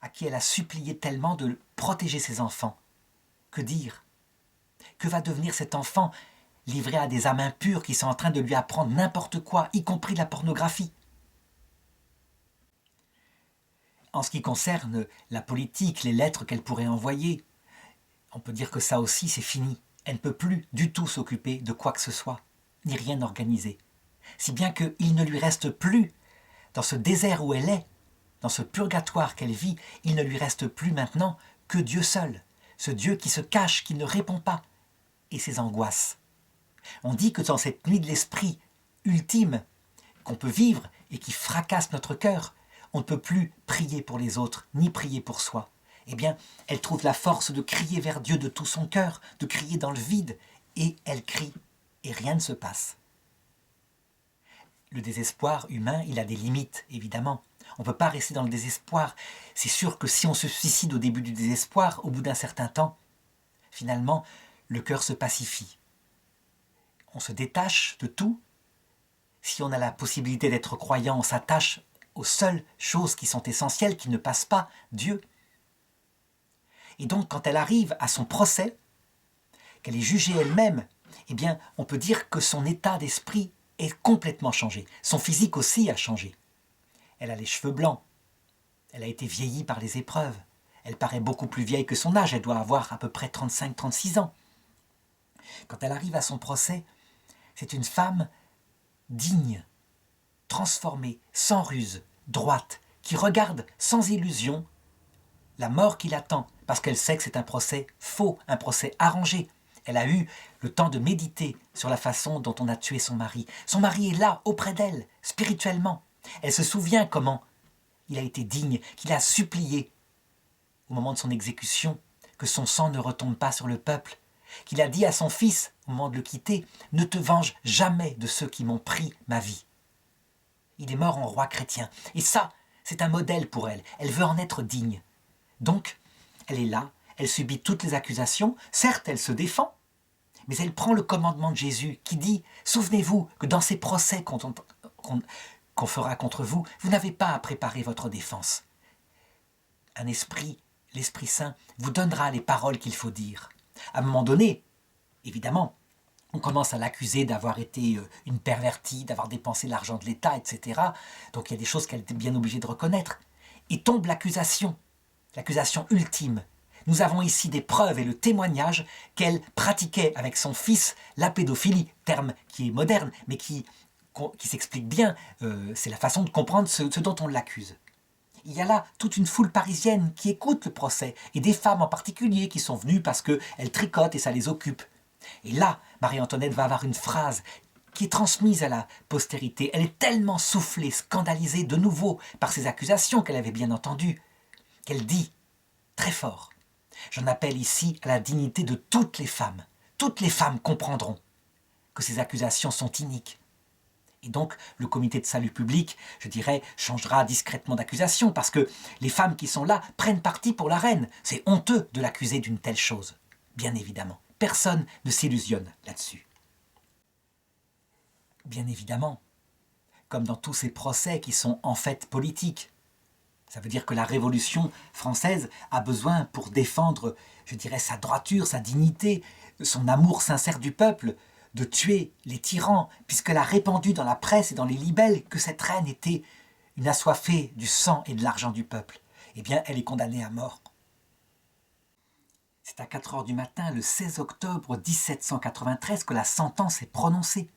à qui elle a supplié tellement de protéger ses enfants, que dire? Que va devenir cet enfant livré à des âmes impures qui sont en train de lui apprendre n'importe quoi, y compris la pornographie? En ce qui concerne la politique, les lettres qu'elle pourrait envoyer, on peut dire que ça aussi c'est fini. Elle ne peut plus du tout s'occuper de quoi que ce soit, ni rien organiser. Si bien qu'il ne lui reste plus, dans ce désert où elle est, dans ce purgatoire qu'elle vit, il ne lui reste plus maintenant que Dieu seul, ce Dieu qui se cache, qui ne répond pas, et ses angoisses. On dit que dans cette nuit de l'esprit ultime qu'on peut vivre et qui fracasse notre cœur, on ne peut plus prier pour les autres, ni prier pour soi. Eh bien, elle trouve la force de crier vers Dieu de tout son cœur, de crier dans le vide, et elle crie, et rien ne se passe. Le désespoir humain, il a des limites, évidemment. On ne peut pas rester dans le désespoir. C'est sûr que si on se suicide au début du désespoir, au bout d'un certain temps, finalement, le cœur se pacifie. On se détache de tout. Si on a la possibilité d'être croyant, on s'attache aux seules choses qui sont essentielles, qui ne passent pas, Dieu. Et donc, quand elle arrive à son procès, qu'elle est jugée elle-même, eh bien, on peut dire que son état d'esprit est complètement changé. Son physique aussi a changé. Elle a les cheveux blancs. Elle a été vieillie par les épreuves. Elle paraît beaucoup plus vieille que son âge. Elle doit avoir à peu près 35-36 ans. Quand elle arrive à son procès, c'est une femme digne, transformée, sans ruse, droite, qui regarde sans illusion la mort qui l'attend, parce qu'elle sait que c'est un procès faux, un procès arrangé. Elle a eu le temps de méditer sur la façon dont on a tué son mari. Son mari est là, auprès d'elle, spirituellement. Elle se souvient comment il a été digne, qu'il a supplié, au moment de son exécution, que son sang ne retombe pas sur le peuple, qu'il a dit à son fils, au moment de le quitter, « Ne te venge jamais de ceux qui m'ont pris ma vie ». Il est mort en roi chrétien. Et ça, c'est un modèle pour elle. Elle veut en être digne. Donc, elle est là, elle subit toutes les accusations. Certes, elle se défend, mais elle prend le commandement de Jésus qui dit « Souvenez-vous que dans ces procès qu'on fera contre vous, vous n'avez pas à préparer votre défense. Un esprit, l'Esprit Saint, vous donnera les paroles qu'il faut dire. » À un moment donné, évidemment, on commence à l'accuser d'avoir été une pervertie, d'avoir dépensé l'argent de l'État, etc. Donc il y a des choses qu'elle était bien obligée de reconnaître. Et tombe l'accusation ultime. Nous avons ici des preuves et le témoignage qu'elle pratiquait avec son fils la pédophilie, terme qui est moderne, mais qui s'explique bien. C'est la façon de comprendre ce dont on l'accuse. Il y a là toute une foule parisienne qui écoute le procès, et des femmes en particulier qui sont venues parce qu'elles tricotent et ça les occupe. Et là, Marie-Antoinette va avoir une phrase qui est transmise à la postérité. Elle est tellement soufflée, scandalisée de nouveau par ces accusations qu'elle avait bien entendues, qu'elle dit très fort « J'en appelle ici à la dignité de toutes les femmes. Toutes les femmes comprendront que ces accusations sont iniques. » Et donc, le comité de salut public, je dirais, changera discrètement d'accusation, parce que les femmes qui sont là prennent parti pour la reine. C'est honteux de l'accuser d'une telle chose, bien évidemment. Personne ne s'illusionne là-dessus. Bien évidemment, comme dans tous ces procès qui sont en fait politiques, ça veut dire que la Révolution française a besoin, pour défendre, je dirais, sa droiture, sa dignité, son amour sincère du peuple, de tuer les tyrans, puisqu'elle a répandu dans la presse et dans les libelles que cette reine était une assoiffée du sang et de l'argent du peuple. Eh bien, elle est condamnée à mort. C'est à 4 heures du matin, le 16 octobre 1793, que la sentence est prononcée.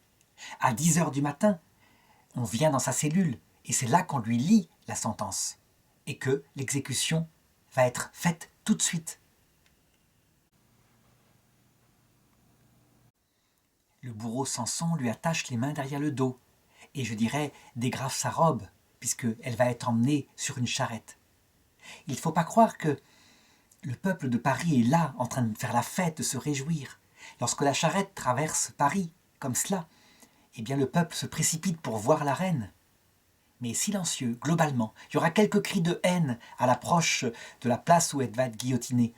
À 10 heures du matin, on vient dans sa cellule, et c'est là qu'on lui lit la sentence, et que l'exécution va être faite tout de suite. Le bourreau Samson lui attache les mains derrière le dos, et je dirais dégrafe sa robe, puisqu'elle va être emmenée sur une charrette. Il ne faut pas croire que le peuple de Paris est là, en train de faire la fête, de se réjouir. Lorsque la charrette traverse Paris, comme cela, eh bien le peuple se précipite pour voir la reine. Mais silencieux, globalement. Il y aura quelques cris de haine à l'approche de la place où elle va être guillotinée,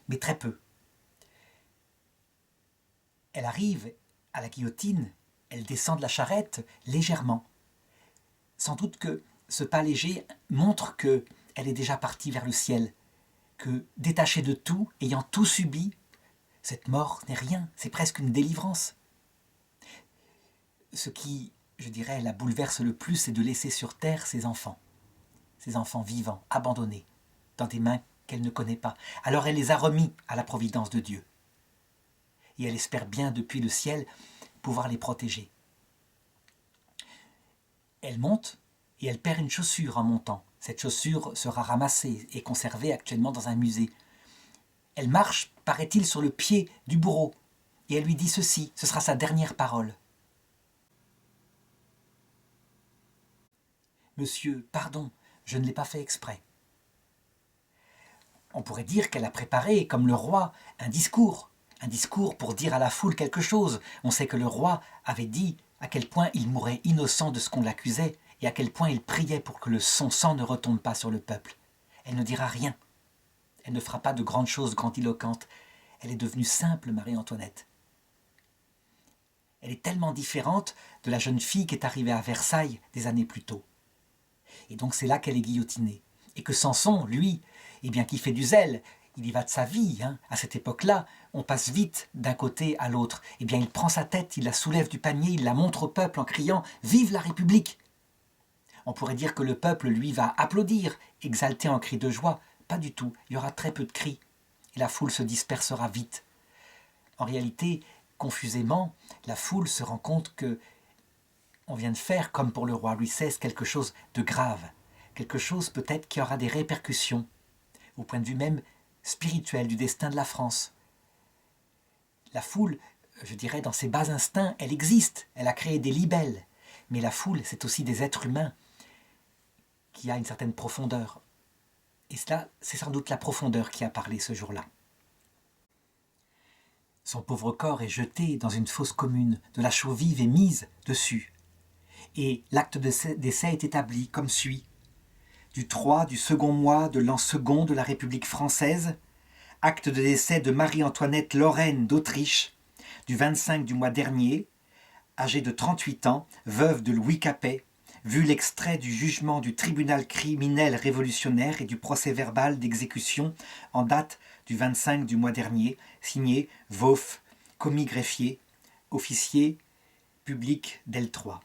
mais très peu. Elle arrive à la guillotine, elle descend de la charrette légèrement. Sans doute que ce pas léger montre qu'elle est déjà partie vers le ciel, que détachée de tout, ayant tout subi, Cette mort n'est rien, c'est presque une délivrance. Ce qui, je dirais, la bouleverse le plus, c'est de laisser sur terre ses enfants vivants, abandonnés, dans des mains qu'elle ne connaît pas. Alors elle les a remis à la providence de Dieu. Et elle espère bien, depuis le ciel, pouvoir les protéger. Elle monte et elle perd une chaussure en montant. Cette chaussure sera ramassée et conservée actuellement dans un musée. Elle marche, paraît-il, sur le pied du bourreau. Et elle lui dit ceci, ce sera sa dernière parole. Monsieur, pardon, je ne l'ai pas fait exprès. On pourrait dire qu'elle a préparé, comme le roi, un discours pour dire à la foule quelque chose. On sait que le roi avait dit à quel point il mourait innocent de ce qu'on l'accusait et à quel point il priait pour que son sang ne retombe pas sur le peuple. Elle ne dira rien. Elle ne fera pas de grandes choses grandiloquentes. Elle est devenue simple, Marie-Antoinette. Elle est tellement différente de la jeune fille qui est arrivée à Versailles des années plus tôt. Et donc c'est là qu'elle est guillotinée. Et que Samson, lui, eh bien, qui fait du zèle, il y va de sa vie. À cette époque-là, on passe vite d'un côté à l'autre. Eh bien, il prend sa tête, il la soulève du panier, il la montre au peuple en criant « Vive la République !» On pourrait dire que le peuple, lui, va applaudir, exalté en cris de joie. Pas du tout, il y aura très peu de cris. Et la foule se dispersera vite. En réalité, confusément, la foule se rend compte que on vient de faire, comme pour le roi Louis XVI, quelque chose de grave. Quelque chose peut-être qui aura des répercussions, au point de vue même spirituel du destin de la France. La foule, je dirais, dans ses bas instincts, elle existe, elle a créé des libelles. Mais la foule, c'est aussi des êtres humains qui a une certaine profondeur. Et cela, c'est sans doute la profondeur qui a parlé ce jour-là. Son pauvre corps est jeté dans une fosse commune, de la chaux vive est mise dessus. Et l'acte de décès est établi comme suit. Du 3 du second mois de l'an second de la République française, acte de décès de Marie-Antoinette Lorraine d'Autriche, du 25 du mois dernier, âgée de 38 ans, veuve de Louis Capet, vu l'extrait du jugement du tribunal criminel révolutionnaire et du procès-verbal d'exécution en date du 25 du mois dernier, signé Vauf, commis greffier, officier public d'L3.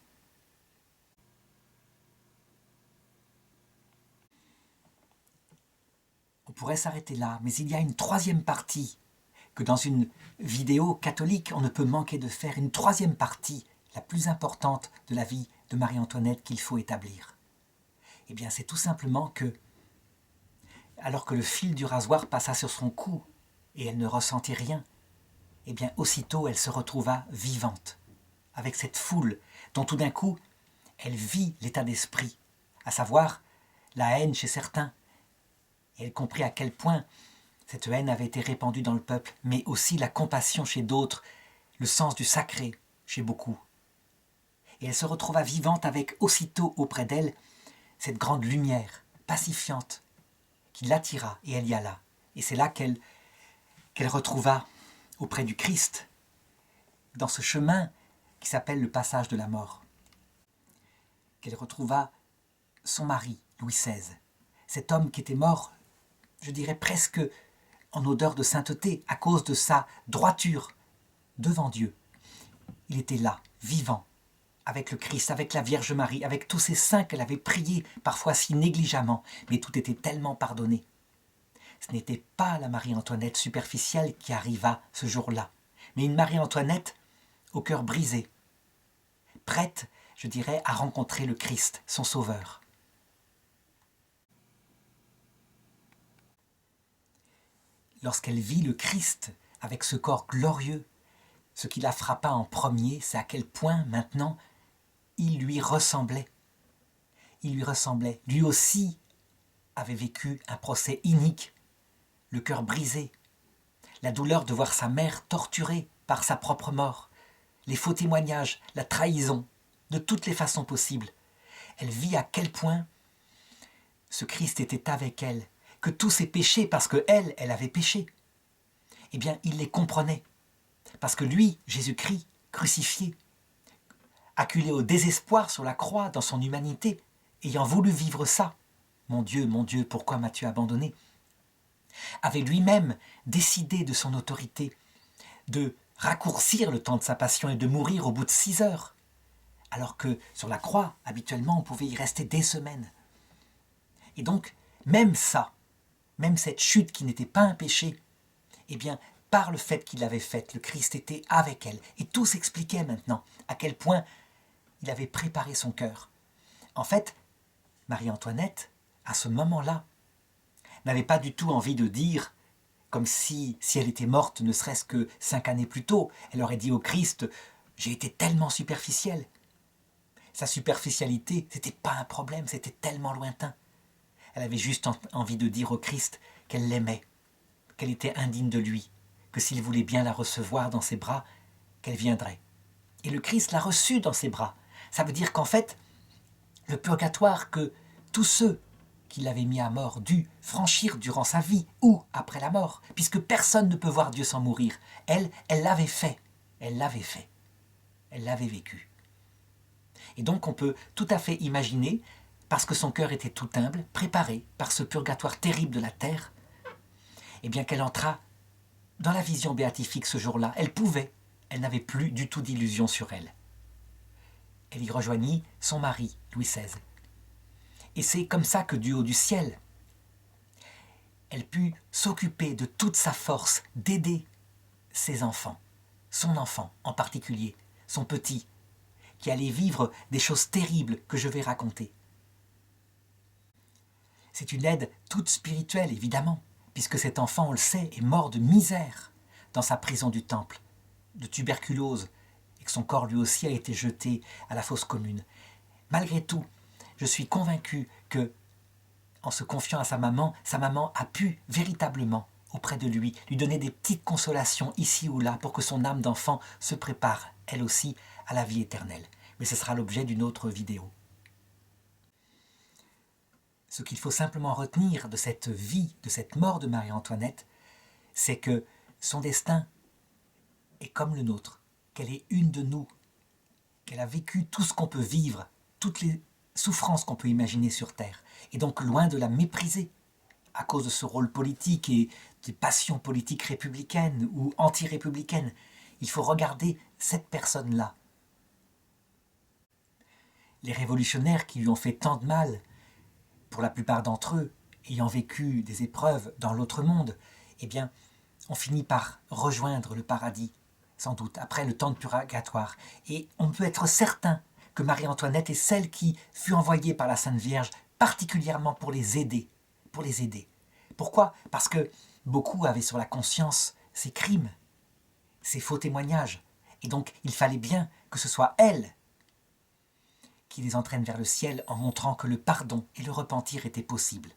On pourrait s'arrêter là, mais il y a une troisième partie que dans une vidéo catholique, on ne peut manquer de faire, une troisième partie, la plus importante de la vie de Marie-Antoinette qu'il faut établir. Eh bien, c'est tout simplement que, alors que le fil du rasoir passa sur son cou et elle ne ressentit rien, eh bien, aussitôt, elle se retrouva vivante, avec cette foule dont tout d'un coup, elle vit l'état d'esprit, à savoir la haine chez certains, et elle comprit à quel point cette haine avait été répandue dans le peuple, mais aussi la compassion chez d'autres, le sens du sacré chez beaucoup. Et elle se retrouva vivante avec aussitôt auprès d'elle cette grande lumière pacifiante qui l'attira et elle y alla. Et c'est là qu'elle retrouva auprès du Christ, dans ce chemin qui s'appelle le passage de la mort, qu'elle retrouva son mari, Louis XVI, cet homme qui était mort, je dirais presque en odeur de sainteté, à cause de sa droiture devant Dieu. Il était là, vivant, avec le Christ, avec la Vierge Marie, avec tous ces saints qu'elle avait priés, parfois si négligemment, mais tout était tellement pardonné. Ce n'était pas la Marie-Antoinette superficielle qui arriva ce jour-là, mais une Marie-Antoinette au cœur brisé, prête, je dirais, à rencontrer le Christ, son Sauveur. Lorsqu'elle vit le Christ avec ce corps glorieux, ce qui la frappa en premier, c'est à quel point maintenant il lui ressemblait. Il lui ressemblait. Lui aussi avait vécu un procès inique, le cœur brisé, la douleur de voir sa mère torturée par sa propre mort, les faux témoignages, la trahison, de toutes les façons possibles. Elle vit à quel point ce Christ était avec elle, que tous ses péchés, parce que elle avait péché, eh bien, il les comprenait. Parce que lui, Jésus-Christ, crucifié, acculé au désespoir sur la croix dans son humanité, ayant voulu vivre ça, mon Dieu, pourquoi m'as-tu abandonné, avait lui-même décidé de son autorité de raccourcir le temps de sa passion et de mourir au bout de 6 heures. Alors que sur la croix, habituellement, on pouvait y rester des semaines. Et donc, même ça, même cette chute qui n'était pas un péché, eh bien, par le fait qu'il l'avait faite, le Christ était avec elle. Et tout s'expliquait maintenant, à quel point il avait préparé son cœur. En fait, Marie-Antoinette, à ce moment-là, n'avait pas du tout envie de dire, comme si elle était morte ne serait-ce que 5 années plus tôt, elle aurait dit au Christ « J'ai été tellement superficielle ». Sa superficialité, c'était pas un problème, c'était tellement lointain. Elle avait juste envie de dire au Christ qu'elle l'aimait, qu'elle était indigne de lui, que s'il voulait bien la recevoir dans ses bras, qu'elle viendrait. Et le Christ l'a reçue dans ses bras. Ça veut dire qu'en fait, le purgatoire que tous ceux qui l'avaient mis à mort dû franchir durant sa vie ou après la mort, puisque personne ne peut voir Dieu sans mourir, elle l'avait fait, elle l'avait fait, elle l'avait vécu. Et donc on peut tout à fait imaginer, parce que son cœur était tout humble, préparé par ce purgatoire terrible de la terre, eh bien qu'elle entra dans la vision béatifique ce jour-là. Elle n'avait plus du tout d'illusion sur elle. Elle y rejoignit son mari, Louis XVI. Et c'est comme ça que du haut du ciel, elle put s'occuper de toute sa force d'aider ses enfants, son enfant en particulier, son petit, qui allait vivre des choses terribles que je vais raconter. C'est une aide toute spirituelle, évidemment, puisque cet enfant, on le sait, est mort de misère dans sa prison du Temple, de tuberculose, et que son corps lui aussi a été jeté à la fosse commune. Malgré tout, je suis convaincu que, en se confiant à sa maman a pu véritablement, auprès de lui donner des petites consolations ici ou là pour que son âme d'enfant se prépare, elle aussi, à la vie éternelle. Mais ce sera l'objet d'une autre vidéo. Ce qu'il faut simplement retenir de cette vie, de cette mort de Marie-Antoinette, c'est que son destin est comme le nôtre, qu'elle est une de nous, qu'elle a vécu tout ce qu'on peut vivre, toutes les souffrances qu'on peut imaginer sur Terre, et donc loin de la mépriser à cause de ce rôle politique et des passions politiques républicaines ou anti-républicaines. Il faut regarder cette personne-là. Les révolutionnaires qui lui ont fait tant de mal, pour la plupart d'entre eux, ayant vécu des épreuves dans l'autre monde, eh bien, on finit par rejoindre le paradis, sans doute, après le temps de purgatoire. Et on peut être certain que Marie-Antoinette est celle qui fut envoyée par la Sainte Vierge particulièrement pour les aider. Pourquoi ? Parce que beaucoup avaient sur la conscience ces crimes, ces faux témoignages. Et donc, il fallait bien que ce soit elle qui les entraîne vers le ciel en montrant que le pardon et le repentir étaient possibles.